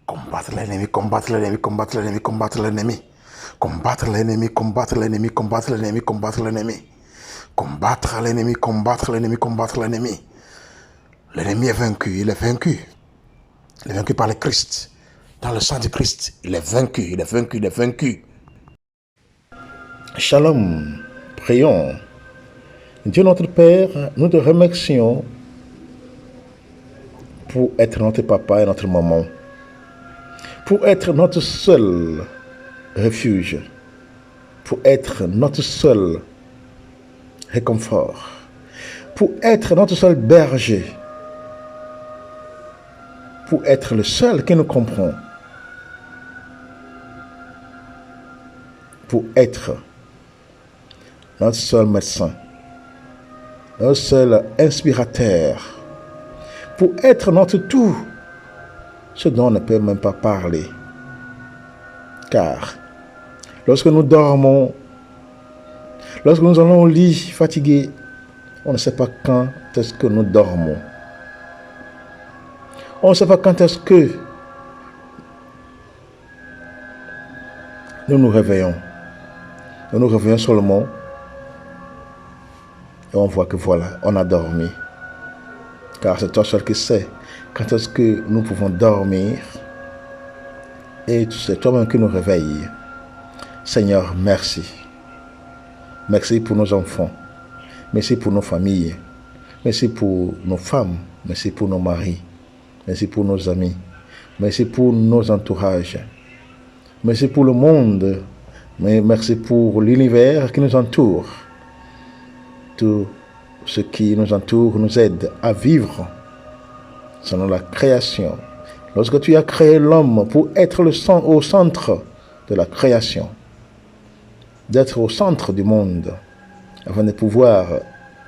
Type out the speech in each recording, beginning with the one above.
Combattre l'ennemi, combattre l'ennemi, combattre l'ennemi, combattre l'ennemi. Combattre l'ennemi, combattre l'ennemi, combattre l'ennemi, combattre l'ennemi. Combattre l'ennemi, combattre l'ennemi, combattre l'ennemi. L'ennemi est vaincu, il est vaincu. Il est vaincu par le Christ. Dans le sang du Christ, il est vaincu, il est vaincu, il est vaincu. Shalom, prions. Dieu notre Père, nous te remercions pour être notre papa et notre maman, pour être notre seul refuge, pour être notre seul réconfort, pour être notre seul berger, pour être le seul qui nous comprend, pour être notre seul médecin, notre seul inspirateur, pour être notre tout, ce dont on ne peut même pas parler. Car lorsque nous dormons, lorsque nous allons au lit fatigués, on ne sait pas quand est-ce que nous dormons. On ne sait pas quand est-ce que nous nous réveillons. Nous nous réveillons seulement et on voit que voilà, on a dormi. Car c'est toi seul qui sais quand est-ce que nous pouvons dormir. Et c'est toi-même qui nous réveille. Seigneur, merci. Merci pour nos enfants. Merci pour nos familles. Merci pour nos femmes. Merci pour nos maris. Merci pour nos amis. Merci pour nos entourages. Merci pour le monde. Mais merci pour l'univers qui nous entoure. Tout ce qui nous entoure nous aide à vivre selon la création. Lorsque tu as créé l'homme pour être au centre de la création, d'être au centre du monde, afin de pouvoir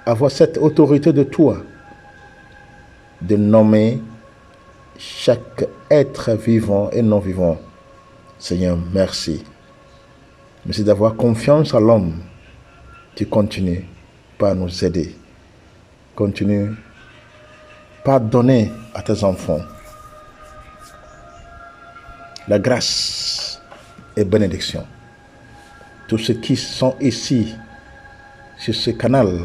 avoir cette autorité de toi, de nommer chaque être vivant et non vivant. Seigneur, merci. Merci d'avoir confiance à l'homme. Tu continues par nous aider. Continue par donner à tes enfants la grâce et bénédiction. Tous ceux qui sont ici, sur ce canal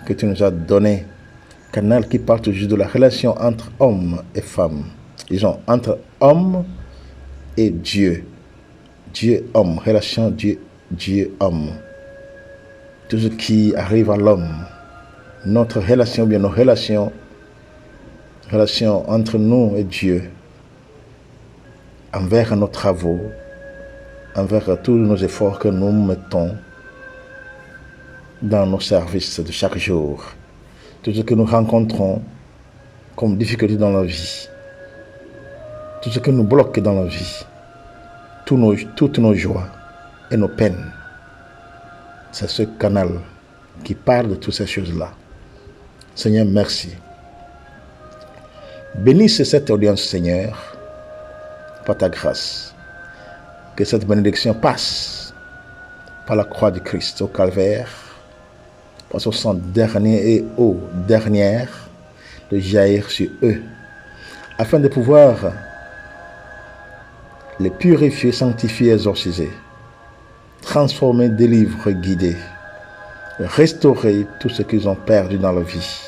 que tu nous as donné, canal qui parle toujours de la relation entre hommes et femmes. Disons, entre homme et Dieu. Dieu-homme, relation Dieu-homme. Tout ce qui arrive à l'homme, notre relation, bien nos relations entre nous et Dieu, envers nos travaux, envers tous nos efforts que nous mettons dans nos services de chaque jour, tout ce que nous rencontrons comme difficulté dans la vie, tout ce qui nous bloque dans la vie, toutes nos joies et nos peines. C'est ce canal qui parle de toutes ces choses-là. Seigneur, merci. Bénisse cette audience, Seigneur, par ta grâce. Que cette bénédiction passe par la croix du Christ au calvaire, passe au sang dernier et aux dernières de jaillir sur eux, afin de pouvoir les purifier, sanctifier, exorciser, transformer, délivrer, guider, restaurer tout ce qu'ils ont perdu dans la vie.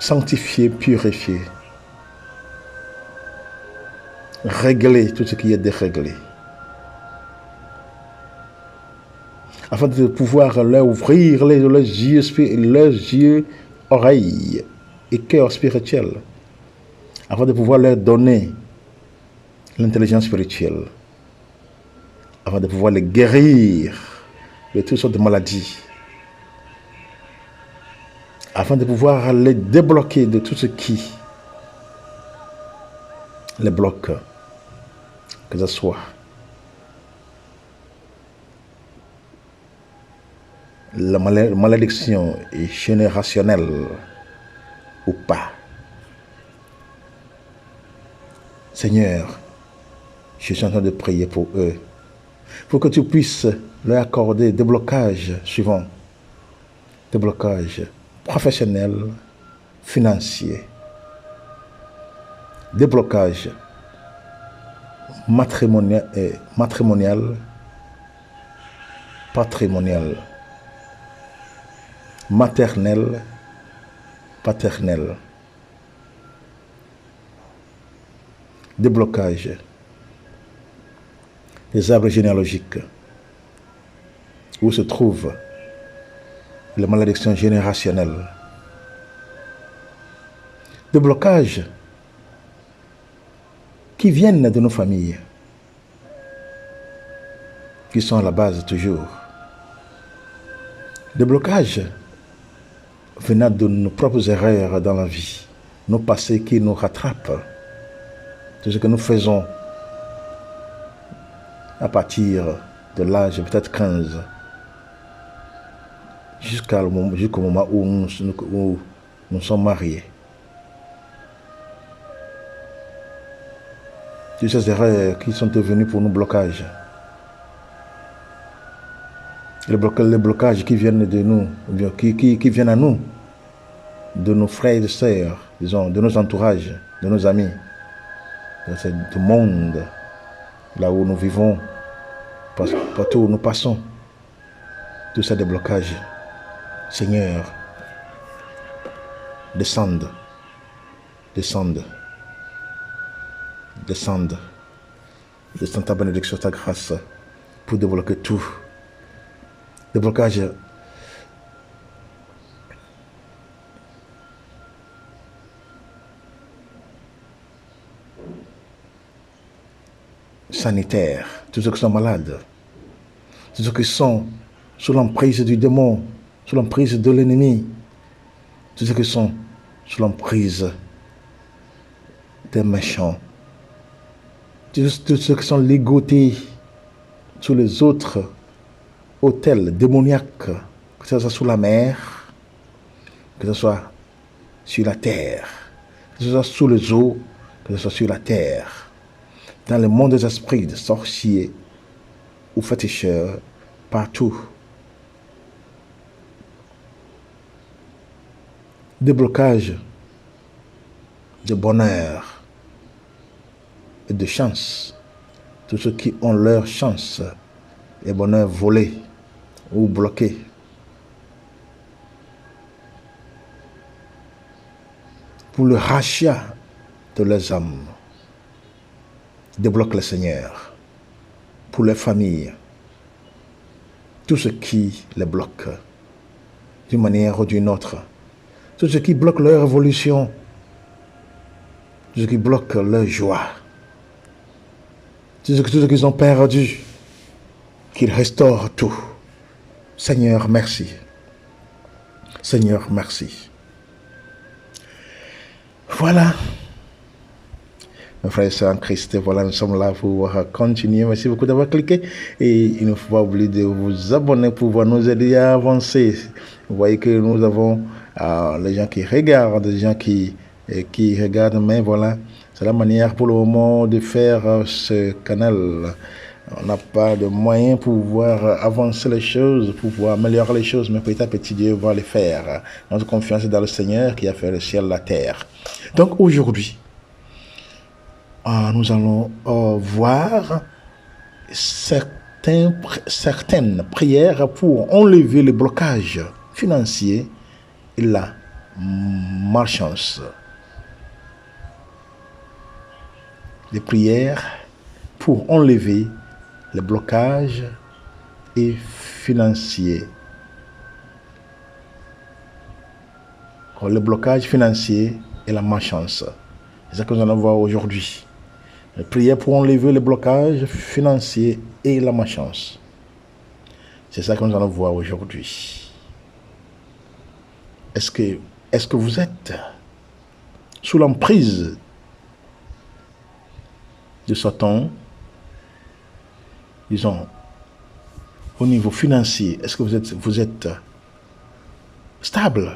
Sanctifier, purifier, régler tout ce qui est déréglé, afin de pouvoir leur ouvrir leurs yeux, oreilles et cœurs spirituels, afin de pouvoir leur donner l'intelligence spirituelle, afin de pouvoir les guérir de toutes sortes de maladies, afin de pouvoir les débloquer de tout ce qui les bloque, que ce soit la malédiction générationnelle ou pas. Seigneur, je suis en train de prier pour eux, pour que tu puisses leur accorder des blocages suivants. Des blocages professionnels, financiers, déblocage matrimonial, patrimonial, maternel, paternel, déblocage des arbres généalogiques où se trouvent les malédictions générationnelles, déblocage qui viennent de nos familles, qui sont à la base toujours. Des blocages venant de nos propres erreurs dans la vie, nos passés qui nous rattrapent, tout ce que nous faisons à partir de l'âge peut-être 15, jusqu'au moment où nous sommes mariés. Toutes ces erreurs qui sont devenues pour nous blocages. Les blocages qui viennent de nous, qui viennent à nous, de nos frères et sœurs, disons, de nos entourages, de nos amis, de ce monde, là où nous vivons, partout où nous passons, tous ces déblocages. Seigneur, descende, ta bénédiction, ta grâce, pour débloquer tout. Déblocage sanitaire, tous ceux qui sont malades, tous ceux qui sont sous l'emprise du démon, sous l'emprise de l'ennemi, tous ceux qui sont sous l'emprise des méchants, tous ceux qui sont ligotés sous les autres hôtels démoniaques, que ce soit sous la mer, que ce soit sur la terre, que ce soit sous les eaux, que ce soit sur la terre, dans le monde des esprits, des sorciers ou féticheurs, partout. Déblocage de bonheur et de chance. Tous ceux qui ont leur chance et bonheur volé ou bloqué. Pour le rachat de leurs âmes, débloque le Seigneur. Pour les familles, tout ce qui les bloque d'une manière ou d'une autre, tout ce qui bloque leur évolution, tout ce qui bloque leur joie, tout ce qu'ils ont perdu, qu'il restaure tout. Seigneur, merci. Seigneur, merci. Voilà. Mes frères et sœurs en Christ, voilà, nous sommes là pour continuer. Merci beaucoup d'avoir cliqué. Et il ne faut pas oublier de vous abonner pour pouvoir nous aider à avancer. Vous voyez que nous avons les gens qui regardent, les gens qui regardent, mais voilà, c'est la manière pour le moment de faire ce canal. On n'a pas de moyens pour pouvoir avancer les choses, pour pouvoir améliorer les choses, mais petit à petit, Dieu va les faire. Notre confiance est dans le Seigneur qui a fait le ciel et la terre. Donc aujourd'hui, nous allons voir certaines prières pour enlever les blocages financiers et la malchance. Des prières pour enlever les blocages et financiers. Le blocage financier et la malchance. C'est ça que nous allons voir aujourd'hui. Les prières pour enlever les blocages financiers et la malchance. C'est ça que nous allons voir aujourd'hui. Est-ce que vous êtes sous l'emprise de Satan, disons, au niveau financier? Est-ce que vous êtes stable?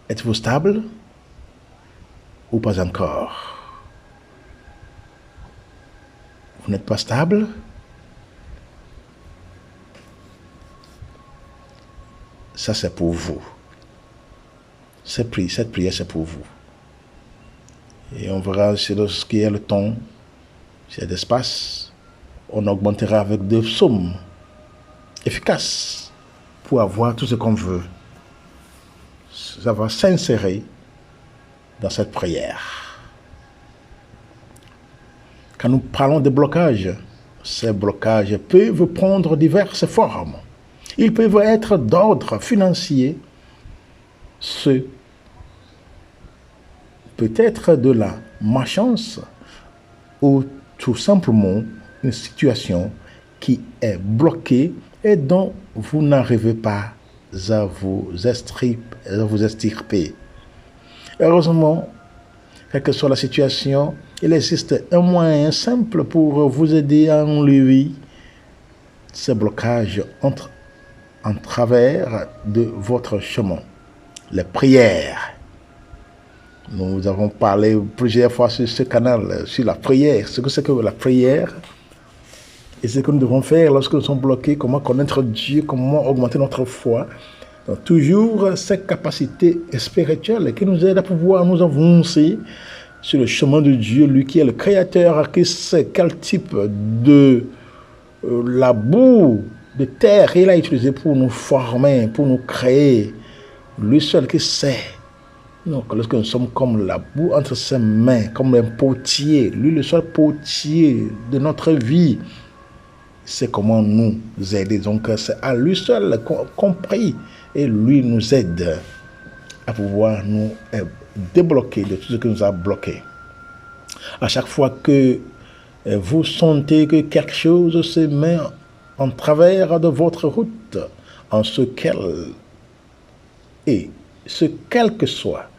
Êtes-vous stable ou pas encore? Vous n'êtes pas stable? Ça, c'est pour vous. Cette prière, c'est pour vous. Et on verra si ce qui est le temps, s'il y a d'espace, on augmentera avec des psaumes efficaces pour avoir tout ce qu'on veut. Ça va s'insérer dans cette prière. Quand nous parlons de blocages, ces blocages peuvent prendre diverses formes. Ils peuvent être d'ordre financier, ce peut être de la malchance ou tout simplement une situation qui est bloquée et dont vous n'arrivez pas à vous extirper. Heureusement, quelle que soit la situation, il existe un moyen simple pour vous aider à enlever ces blocages en travers de votre chemin. Les prières. Nous avons parlé plusieurs fois sur ce canal, sur la prière. Ce que c'est que la prière et ce que nous devons faire lorsque nous sommes bloqués, comment connaître Dieu, comment augmenter notre foi. Donc, toujours ces capacités spirituelles qui nous aident à pouvoir nous avancer sur le chemin de Dieu, lui qui est le Créateur, qui sait quel type de la boue de terre il a utilisé pour nous former, pour nous créer. Lui seul qui sait. Donc, lorsque nous sommes comme la boue entre ses mains, comme un potier, lui le seul potier de notre vie, c'est comment nous aider. Donc, c'est à lui seul compris. Et lui nous aide à pouvoir nous débloquer de tout ce qui nous a bloqués. À chaque fois que vous sentez que quelque chose se met en travers de votre route, en ce quelle que soit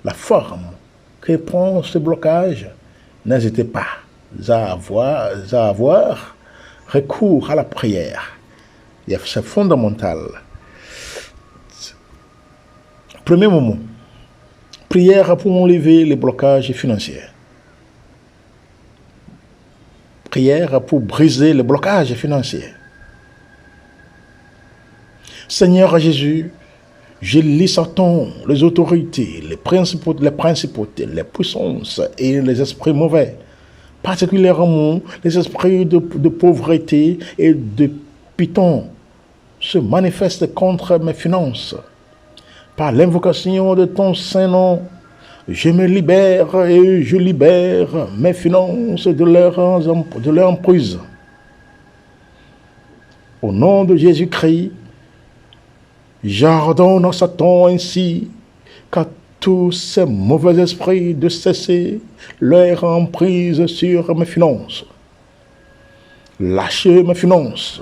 la forme que prend ce blocage, n'hésitez pas à avoir recours à la prière. C'est fondamental. Premier moment, prière pour enlever les blocages financiers. Prière pour briser les blocages financiers. Seigneur Jésus, je lis Satan, les autorités, les principautés, les puissances et les esprits mauvais, particulièrement les esprits de pauvreté et de python, se manifestent contre mes finances. Par l'invocation de ton Saint-Nom, je me libère et je libère mes finances de leur emprise. Au nom de Jésus-Christ, j'ordonne à Satan ainsi qu'à tous ces mauvais esprits de cesser leur emprise sur mes finances. Lâchez mes finances.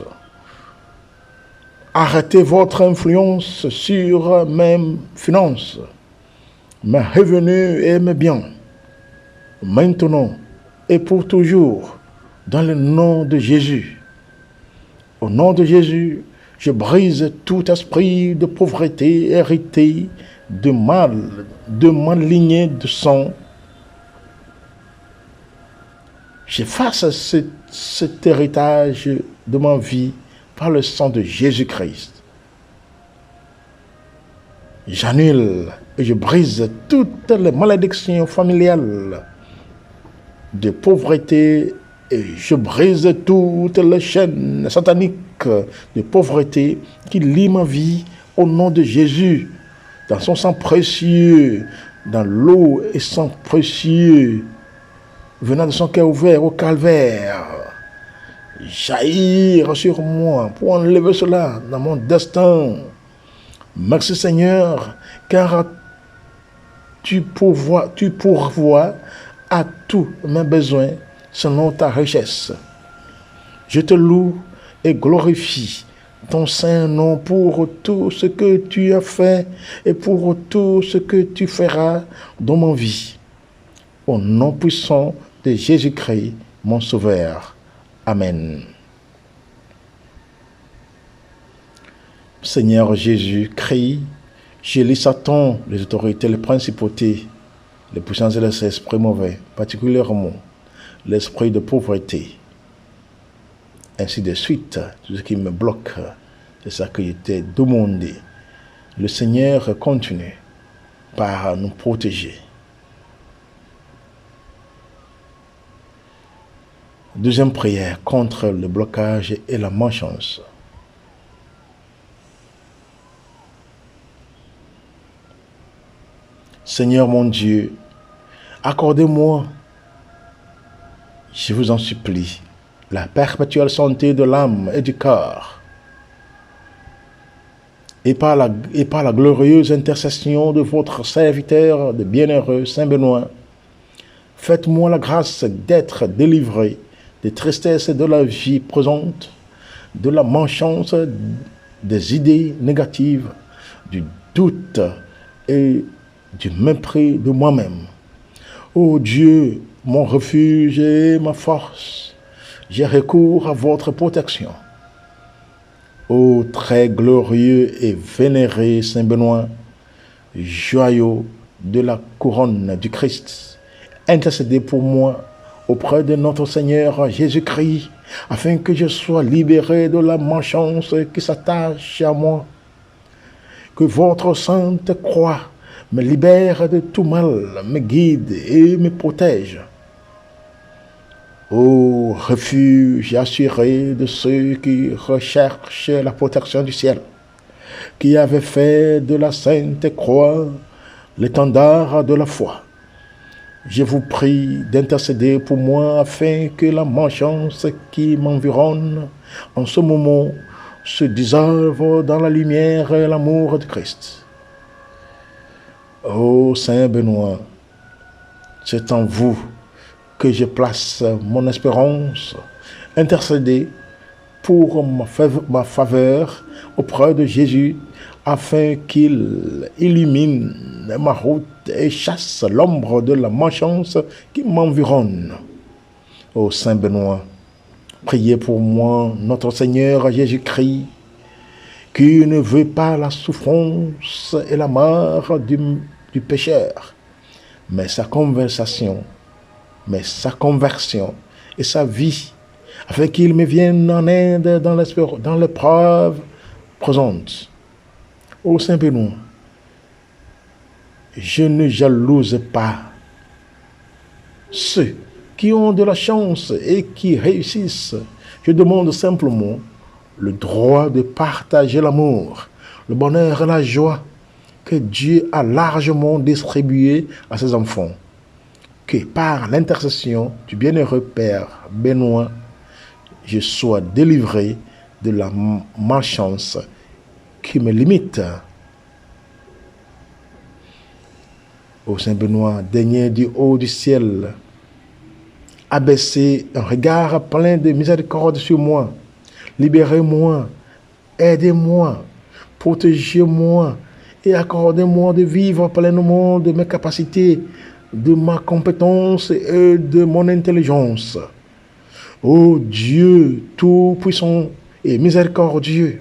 Arrêtez votre influence sur mes finances, mes revenus et mes biens, maintenant et pour toujours, dans le nom de Jésus. Au nom de Jésus, je brise tout esprit de pauvreté hérité de ma lignée de sang. J'efface cet héritage de ma vie par le sang de Jésus-Christ. J'annule et je brise toutes les malédictions familiales de pauvreté et je brise toutes les chaînes sataniques de pauvreté qui lient ma vie au nom de Jésus, dans son sang précieux, dans l'eau et sang précieux, venant de son cœur ouvert au calvaire. Jaillir sur moi pour enlever cela dans mon destin. Merci Seigneur, car tu pourvois à tous mes besoins selon ta richesse. Je te loue et glorifie ton saint nom pour tout ce que tu as fait et pour tout ce que tu feras dans ma vie. Au nom puissant de Jésus-Christ, mon Sauveur. Amen. Seigneur Jésus-Christ, je lis Satan, les autorités, les principautés, les puissances et les esprits mauvais, particulièrement l'esprit de pauvreté, ainsi de suite, tout ce qui me bloque, c'est ça que j'étais demandé. Le Seigneur continue par nous protéger. Deuxième prière contre le blocage et la malchance. Seigneur mon Dieu, accordez-moi, je vous en supplie, la perpétuelle santé de l'âme et du corps. Et par la glorieuse intercession de votre serviteur, de bienheureux Saint Benoît, faites-moi la grâce d'être délivré des tristesses de la vie présente, de la malchance, des idées négatives, du doute et du mépris de moi-même. Ô Dieu, mon refuge et ma force, j'ai recours à votre protection. Ô très glorieux et vénéré Saint Benoît, joyau de la couronne du Christ, intercédez pour moi auprès de notre Seigneur Jésus-Christ, afin que je sois libéré de la malchance qui s'attache à moi. Que votre sainte croix me libère de tout mal, me guide et me protège. Ô refuge assuré de ceux qui recherchent la protection du ciel, qui avait fait de la sainte croix l'étendard de la foi, je vous prie d'intercéder pour moi afin que la malchance qui m'environne en ce moment se dissolve dans la lumière et l'amour de Christ. Ô Saint Benoît, c'est en vous que je place mon espérance. Intercédez pour ma faveur auprès de Jésus, afin qu'il illumine ma route et chasse l'ombre de la malchance qui m'environne. Ô Saint Benoît, priez pour moi, notre Seigneur Jésus-Christ, qui ne veut pas la souffrance et la mort du pécheur, mais sa conversion et sa vie, afin qu'il me vienne en aide dans l'épreuve présente. Ô Saint Benoît, je ne jalouse pas ceux qui ont de la chance et qui réussissent. Je demande simplement le droit de partager l'amour, le bonheur et la joie que Dieu a largement distribué à ses enfants. Que par l'intercession du bienheureux Père Benoît, je sois délivré de la malchance qui me limite. Ô Saint Benoît, daignez du haut du ciel abaisser un regard plein de miséricorde sur moi. Libérez-moi, aidez-moi, protégez-moi et accordez-moi de vivre pleinement de mes capacités, de ma compétence et de mon intelligence. Ô Dieu tout-puissant et miséricordieux,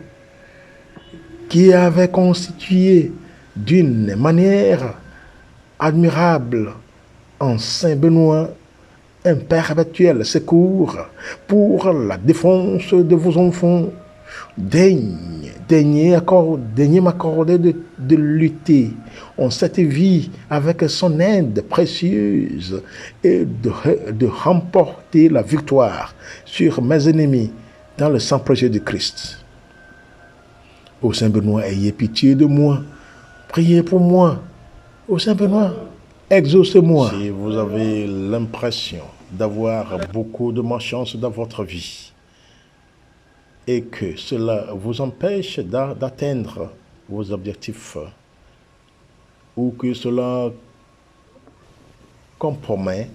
qui avait constitué d'une manière admirable en Saint Benoît un perpétuel secours pour la défense de vos enfants, daignez m'accorder de lutter en cette vie avec son aide précieuse et de remporter la victoire sur mes ennemis dans le sang précieux de Christ. Ô Saint Benoît, ayez pitié de moi, priez pour moi. Ô Saint Benoît, exaucez-moi. Si vous avez l'impression d'avoir beaucoup de malchance dans votre vie et que cela vous empêche d'atteindre vos objectifs ou que cela compromet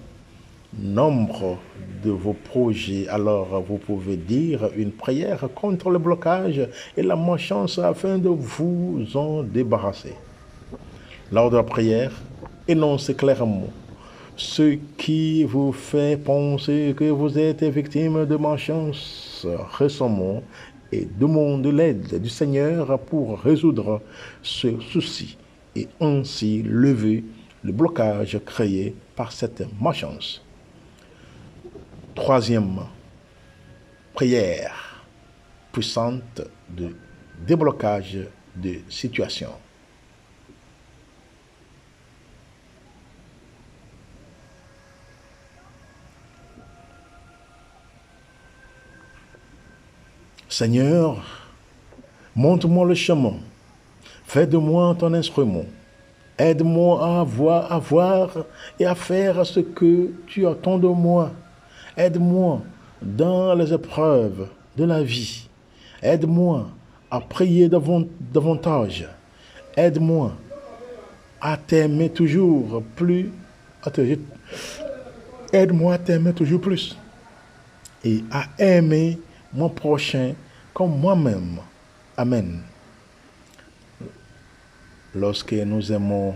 nombre de vos projets, alors vous pouvez dire une prière contre le blocage et la malchance afin de vous en débarrasser. Lors de la prière, énoncez clairement ce qui vous fait penser que vous êtes victime de malchance récemment et demandez l'aide du Seigneur pour résoudre ce souci et ainsi lever le blocage créé par cette malchance. Troisième prière puissante de déblocage de situation. Seigneur, montre-moi le chemin. Fais de moi ton instrument. Aide-moi à voir et à faire ce que tu attends de moi. Aide-moi dans les épreuves de la vie. Aide-moi à prier davantage. Aide-moi à t'aimer toujours plus. Aide-moi à t'aimer toujours plus. Et à aimer mon prochain comme moi-même. Amen. Lorsque nous aimons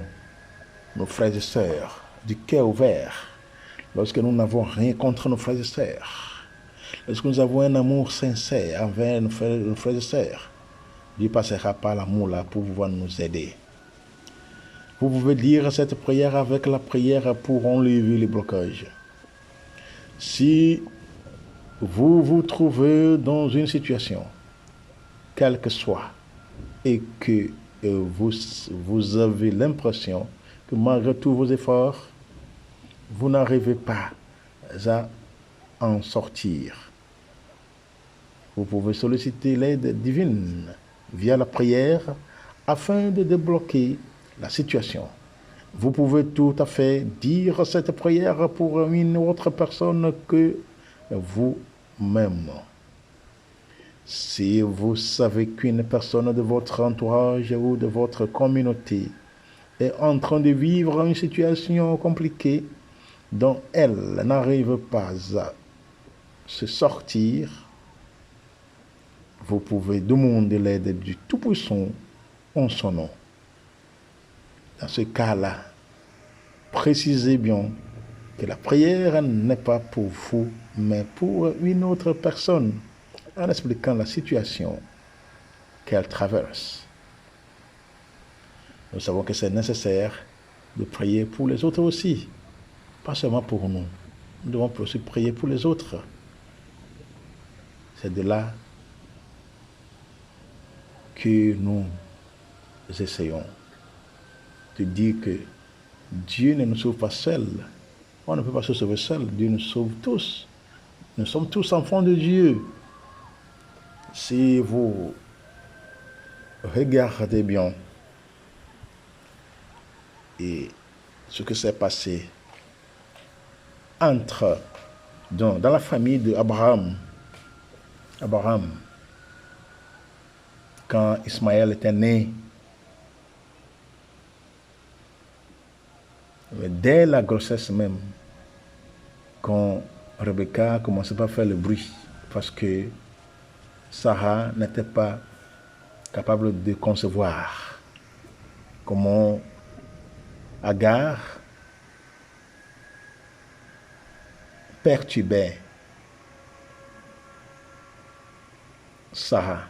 nos frères et sœurs du cœur ouvert, lorsque nous n'avons rien contre nos frères et sœurs, lorsque nous avons un amour sincère envers nos frères et sœurs, Dieu passera par l'amour là pour pouvoir nous aider. Vous pouvez dire cette prière avec la prière pour enlever les blocages. Si vous vous trouvez dans une situation, quelle que soit, et que vous avez l'impression que malgré tous vos efforts, vous n'arrivez pas à en sortir, vous pouvez solliciter l'aide divine via la prière afin de débloquer la situation. Vous pouvez tout à fait dire cette prière pour une autre personne que vous-même. Si vous savez qu'une personne de votre entourage ou de votre communauté est en train de vivre une situation compliquée dont elle n'arrive pas à se sortir, vous pouvez demander l'aide du Tout-Puissant en son nom. Dans ce cas-là, précisez bien que la prière n'est pas pour vous, mais pour une autre personne, en expliquant la situation qu'elle traverse. Nous savons que c'est nécessaire de prier pour les autres aussi, pas seulement pour nous. Nous devons aussi prier pour les autres. C'est de là que nous essayons de dire que Dieu ne nous sauve pas seul. On ne peut pas se sauver seul. Dieu nous sauve tous. Nous sommes tous enfants de Dieu. Si vous regardez bien et ce que s'est passé dans la famille d'Abraham, quand Ismaël était né, dès la grossesse même, quand Rebecca commençait à faire le bruit, parce que Sarah n'était pas capable de concevoir comment Agar perturbait Sarah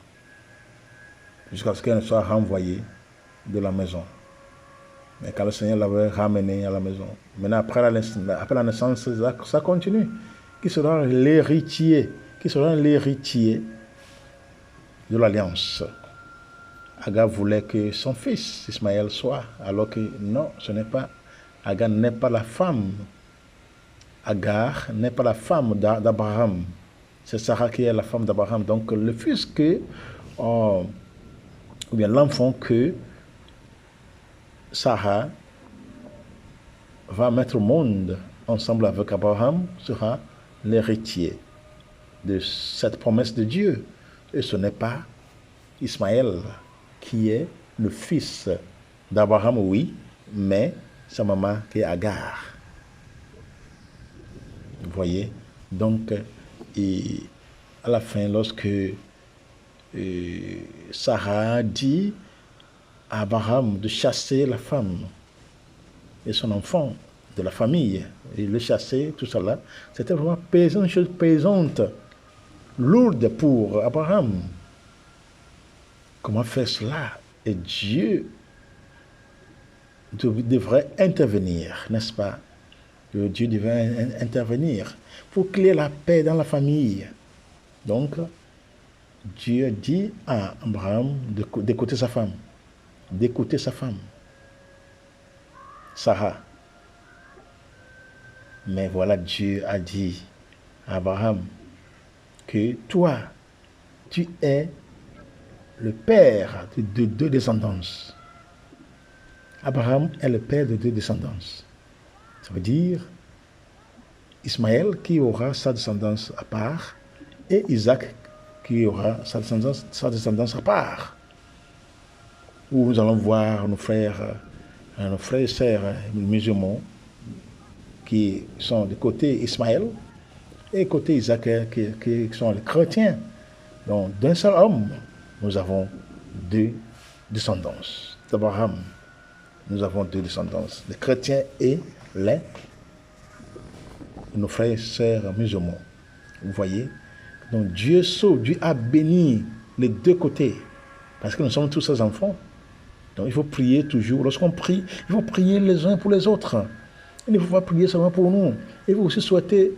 jusqu'à ce qu'elle soit renvoyée de la maison. Mais quand le Seigneur l'avait ramenée à la maison, maintenant après la naissance, ça continue. Qui sera l'héritier de l'alliance? Agar voulait que son fils Ismaël soit, alors que non, ce n'est pas. Agar n'est pas la femme. Agar n'est pas la femme d'Abraham. C'est Sarah qui est la femme d'Abraham. Donc le fils ou bien l'enfant que Sarah va mettre au monde ensemble avec Abraham sera l'héritier de cette promesse de Dieu. Et ce n'est pas Ismaël qui est le fils d'Abraham, oui, mais sa maman qui est Agar. Vous voyez? Donc, et à la fin, lorsque Sarah dit à Abraham de chasser la femme et son enfant de la famille, et le chasser, tout cela, c'était vraiment une chose pesante, lourde pour Abraham. Comment faire cela? Et Dieu devrait intervenir, n'est-ce pas? Dieu devrait intervenir pour qu'il y ait la paix dans la famille. Donc, Dieu dit à Abraham d'écouter sa femme, Sarah. Mais voilà, Dieu a dit à Abraham que toi, tu es le père de deux descendances. Abraham est le père de deux descendances. Ça veut dire Ismaël qui aura sa descendance à part et Isaac qui aura sa descendance à part. Où nous allons voir nos frères et sœurs musulmans qui sont du côté Ismaël et côté Isaac qui sont les chrétiens. Donc d'un seul homme, nous avons deux descendances. D'Abraham, nous avons deux descendances, les chrétiens et nos frères et sœurs musulmans. Vous voyez? Donc Dieu sauve, Dieu a béni les deux côtés, parce que nous sommes tous ses enfants. Donc il faut prier toujours. Lorsqu'on prie, il faut prier les uns pour les autres. Il ne faut pas prier seulement pour nous. Il faut aussi souhaiter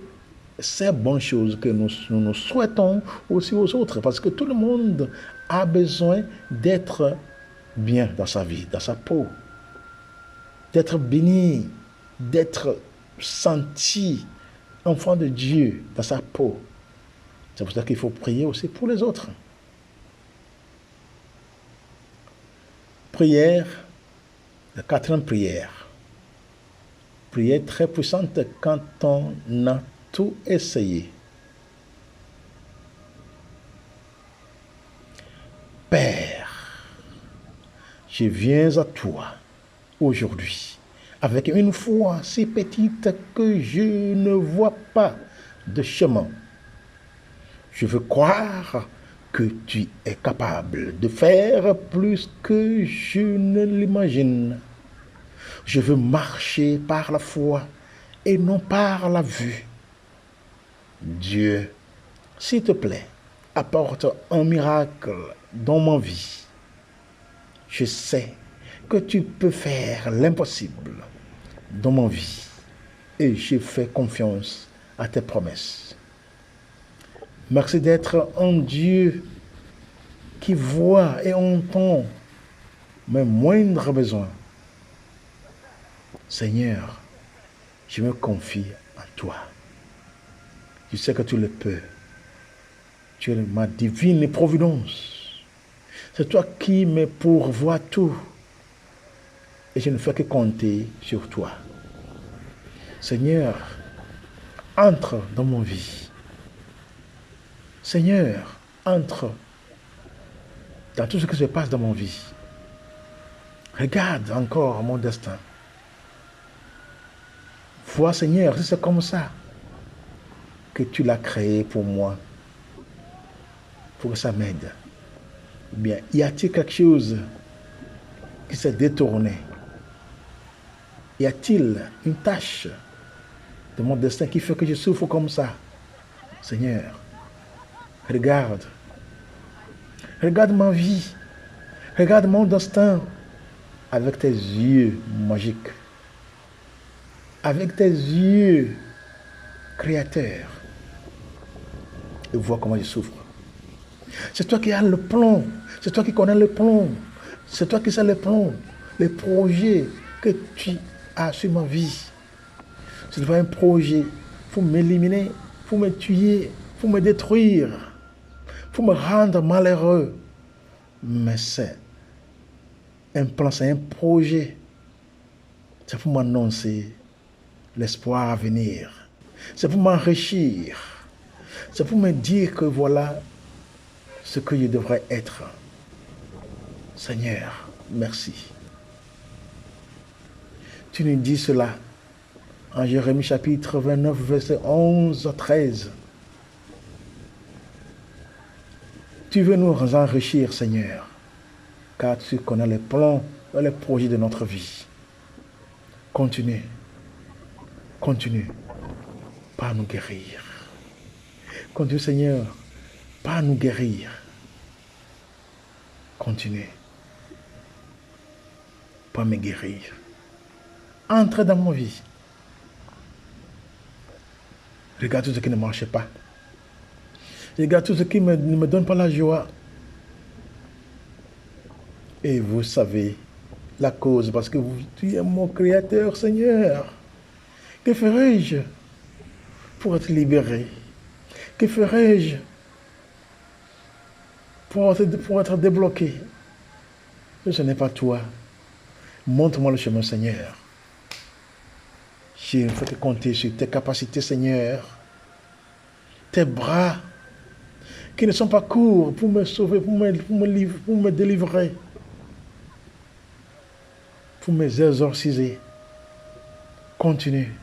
ces bonnes choses que nous souhaitons aussi aux autres, parce que tout le monde a besoin d'être bien dans sa vie, dans sa peau, d'être béni, d'être senti enfant de Dieu dans sa peau. C'est pour ça qu'il faut prier aussi pour les autres. Prière, la quatrième prière. Prière très puissante quand on a tout essayé. Père, je viens à toi aujourd'hui avec une foi si petite que je ne vois pas de chemin. Je veux croire que tu es capable de faire plus que je ne l'imagine. Je veux marcher par la foi et non par la vue. Dieu, s'il te plaît, apporte un miracle dans ma vie. Je sais que tu peux faire l'impossible dans ma vie et je fais confiance à tes promesses. Merci d'être un Dieu qui voit et entend mes moindres besoins. Seigneur, je me confie en toi. Je sais que tu le peux. Tu es ma divine providence. C'est toi qui me pourvois tout. Et je ne fais que compter sur toi. Seigneur, entre dans mon vie. Seigneur, entre dans tout ce qui se passe dans mon vie. Regarde encore mon destin. Vois, Seigneur, si c'est comme ça que tu l'as créé pour moi, pour que ça m'aide. Ou bien, y a-t-il quelque chose qui s'est détourné? Y a-t-il une tâche de mon destin qui fait que je souffre comme ça? Seigneur, regarde. Regarde ma vie. Regarde mon destin avec tes yeux magiques. Avec tes yeux créateurs. Et vois comment je souffre. C'est toi qui as le plan. C'est toi qui connais le plan. C'est toi qui sais le plan. Les projets que tu as sur ma vie. C'est un projet pour m'éliminer, pour me tuer, pour me détruire, pour me rendre malheureux. Mais c'est un plan, c'est un projet. C'est pour m'annoncer l'espoir à venir. C'est pour m'enrichir. C'est pour me dire que voilà ce que je devrais être. Seigneur, merci. Tu nous dis cela en Jérémie chapitre 29, verset 11 à 13. Tu veux nous enrichir, Seigneur, car tu connais les plans et les projets de notre vie. Continue par nous guérir. Continue, Seigneur, par nous guérir. Continue par me guérir. Entre dans ma vie. Regarde tout ce qui ne marche pas. Regarde tout ce qui ne me donne pas la joie. Et vous savez la cause, parce que tu es mon Créateur, Seigneur. Que ferai-je pour être libéré? Que ferai-je pour être débloqué. Ce n'est pas toi. Montre-moi le chemin, Seigneur. Je ne fais que compter sur tes capacités, Seigneur. Tes bras qui ne sont pas courts pour me sauver, pour me délivrer, pour m'exorciser. Continue.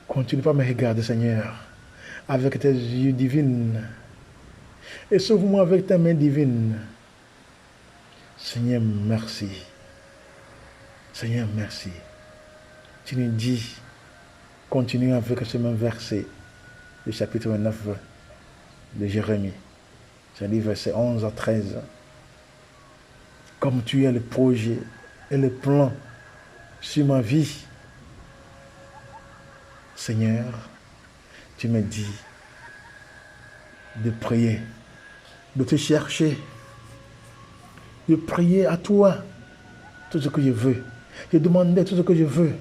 Continue pas à me regarder, Seigneur, avec tes yeux divines. Et sauve-moi avec ta main divine. Seigneur, merci. Seigneur, merci. Tu nous dis, continue avec ce même verset, le chapitre 9 de Jérémie. C'est-à-dire verset 11 à 13. Comme tu as le projet et le plan sur ma vie, Seigneur, tu me dis de prier, de te chercher, de prier à toi tout ce que je veux. Je demandais tout ce que je veux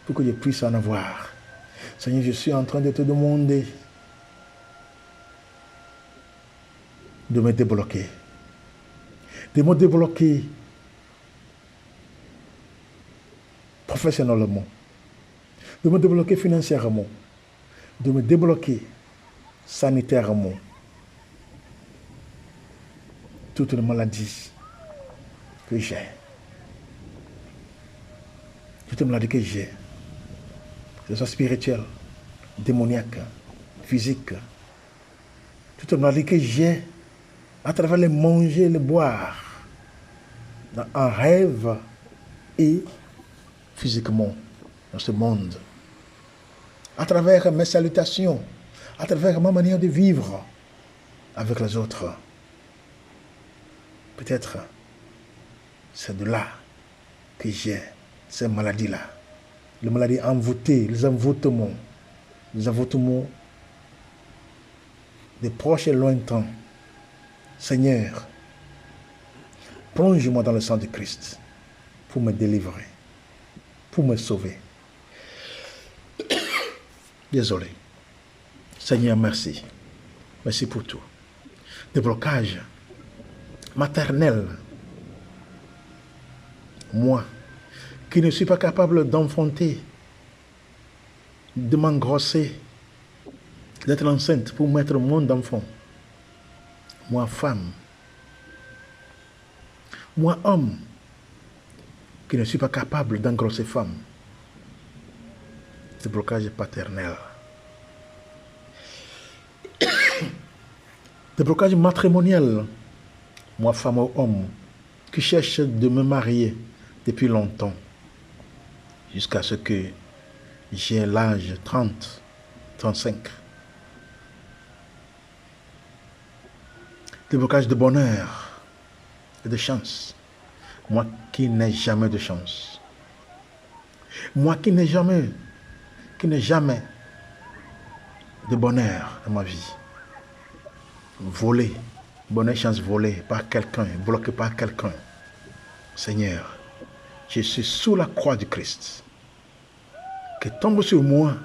pour que je puisse en avoir. Seigneur, je suis en train de te demander de me débloquer. De me débloquer professionnellement. De me débloquer financièrement. De me débloquer sanitairement. Toutes les maladies que j'ai. Toutes les maladies que j'ai. Que ce soit spirituelles, démoniaques, physiques. Toutes les maladies que j'ai à travers les manger, les boire. En rêve et physiquement dans ce monde. À travers mes salutations, à travers ma manière de vivre avec les autres. Peut-être c'est de là que j'ai ces maladies-là. Les maladies envoûtées, les envoûtements des proches et lointains. Seigneur, plonge-moi dans le sang de Christ pour me délivrer, pour me sauver. Désolé. Seigneur, merci. Merci pour tout. Déblocage maternel. Moi, qui ne suis pas capable d'enfanter, de m'engrosser, d'être enceinte pour mettre au monde d'enfant. Moi, femme. Moi, homme, qui ne suis pas capable d'engrosser femme. Déblocage paternel. Déblocage matrimonial. Moi, femme ou homme, qui cherche de me marier depuis longtemps, jusqu'à ce que j'ai l'âge 30, 35. Déblocage de bonheur et de chance. Moi qui n'ai jamais de chance. Moi qui n'ai jamais de bonheur dans ma vie. Volé, bonheur, chance volée par quelqu'un, bloqué par quelqu'un. Seigneur, je suis sous la croix du Christ. Que tombe sur moi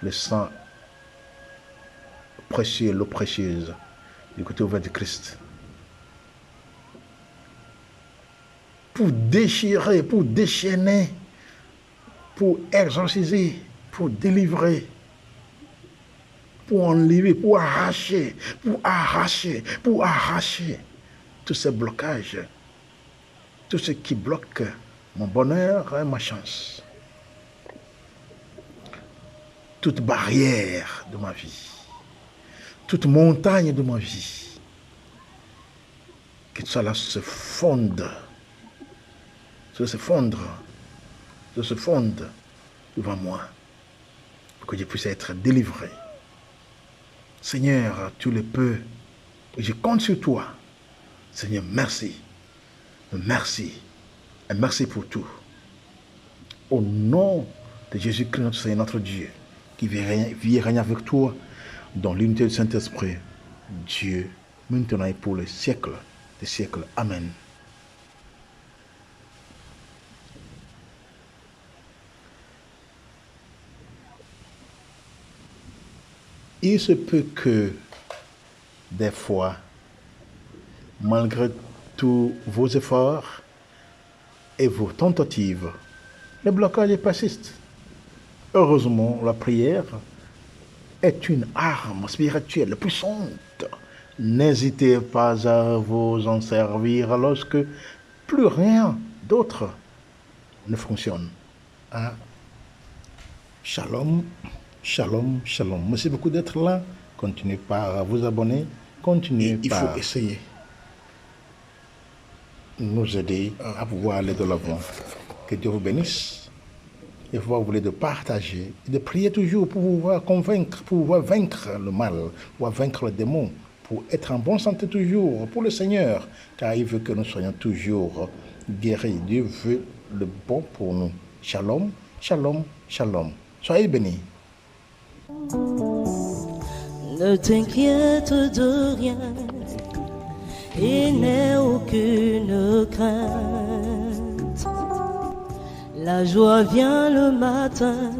le sang précieux, l'eau précieuse du côté ouvert du Christ. Pour déchirer, pour déchaîner, pour exorciser, pour délivrer, pour enlever, pour arracher tous ces blocages, tout ce qui bloque mon bonheur et ma chance. Toute barrière de ma vie, toute montagne de ma vie, que cela se fonde, se fonde devant moi, pour que je puisse être délivré. Seigneur, tu le peux, et je compte sur toi. Seigneur, merci, merci, et merci pour tout. Au nom de Jésus-Christ, notre Seigneur, notre Dieu, qui vient régner avec toi dans l'unité du Saint-Esprit, Dieu, maintenant et pour les siècles des siècles. Amen. Il se peut que des fois, malgré tous vos efforts et vos tentatives, le blocage persiste. Heureusement, la prière est une arme spirituelle puissante. N'hésitez pas à vous en servir lorsque plus rien d'autre ne fonctionne. Hein? Shalom, shalom, shalom. Merci beaucoup d'être là. Continuez par vous abonner. Continuez Il par faut essayer. nous aider à pouvoir aller de l'avant. Que Dieu vous bénisse. Il faut vous voulez de partager, de prier toujours pour pouvoir convaincre, pour pouvoir vaincre le mal, pour vaincre le démon, pour être en bonne santé toujours pour le Seigneur, car il veut que nous soyons toujours guéris. Dieu veut le bon pour nous. Shalom, shalom, shalom. Soyez bénis. Ne t'inquiète de rien et n'aie aucune crainte. La joie vient le matin,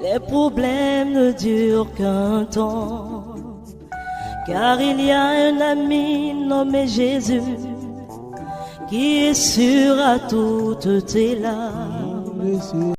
les problèmes ne durent qu'un temps. Car il y a un ami nommé Jésus qui essuiera toutes tes larmes.